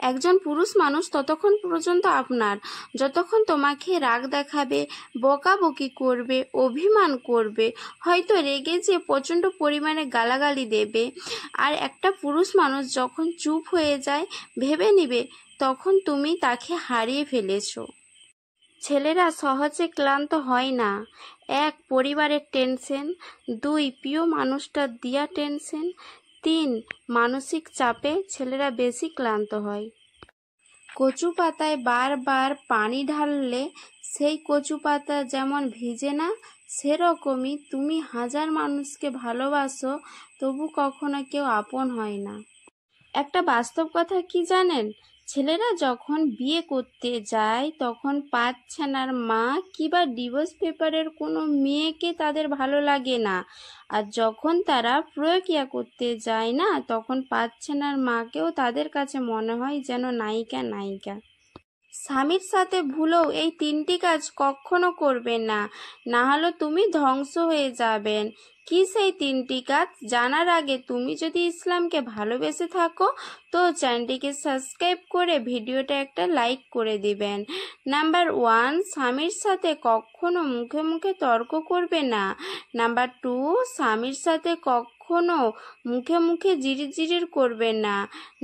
একজন পুরুষ মানুষ ততক্ষণ পর্যন্ত আপনার যতক্ষণ তোমাকে রাগ দেখাবে, বকাবকি করবে, অভিমান করবে, হয়তো রেগে যে প্রচণ্ড পরিমাণে গালাগালি দেবে। আর একটা পুরুষ মানুষ যখন চুপ হয়ে যায়, ভেবে নিবে তখন তুমি তাকে হারিয়ে ফেলেছো। ছেলেরা সহজে ক্লান্ত হয় না। 1, পরিবারের টেনশন। 2, প্রিয় মানুষটার দেয়া টেনশন। 3, মানসিক চাপে ছেলেরা বেশি ক্লান্ত হয়। কচু পাতায় বারবার পানি ঢাললে সেই কচু পাতা যেমন ভিজে না, সেরকমই তুমি হাজার মানুষকে ভালোবাসো, তবু কখনো কেউ আপন হয় না। একটা বাস্তব কথা কি জানেন? ছেলেরা যখন বিয়ে করতে যায় তখন পাঁচছানার মা কিংবা ডিভোর্স পেপারের কোনো মেয়েকে তাদের ভালো লাগে না। আর যখন তারা প্রক্রিয়া করতে যায় না, তখন পাঁচছানার মাকেও তাদের কাছে মনে হয় যেন নায়িকা নায়িকা। স্বামীর সাথে ভুলেও এই 3টি কাজ কখনো করবেন না, না হলে তুমি ধ্বংস হয়ে যাবেন। কি সেই 3টি কাজ? জানার আগে তুমি যদি ইসলামকে ভালোবেসে থাকো তো চ্যানেলটিকে সাবস্ক্রাইব করে ভিডিওটা একটা লাইক করে দিবেন। নাম্বার 1, স্বামীর সাথে কখনো মুখে মুখে তর্ক করবে না। নাম্বার 2, স্বামীর সাথে কখনো মুখে মুখে জিরির করবে না।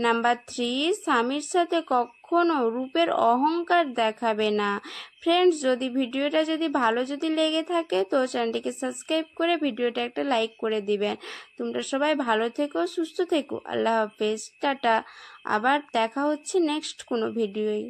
নাম্বার 3, স্বামীর সাথে কখনো রূপের অহংকার দেখাবে না। ফ্রেন্ডস, ভিডিওটা ভালো লেগে থাকে তো চ্যানেলটিকে সাবস্ক্রাইব করে ভিডিওটা একটা লাইক করে দিবেন। তোমরা সবাই ভালো থেকো, সুস্থ থেকো। আল্লাহ হাফেজ, টাটা। আবার দেখা হচ্ছে নেক্সট কোনো ভিডিওয়।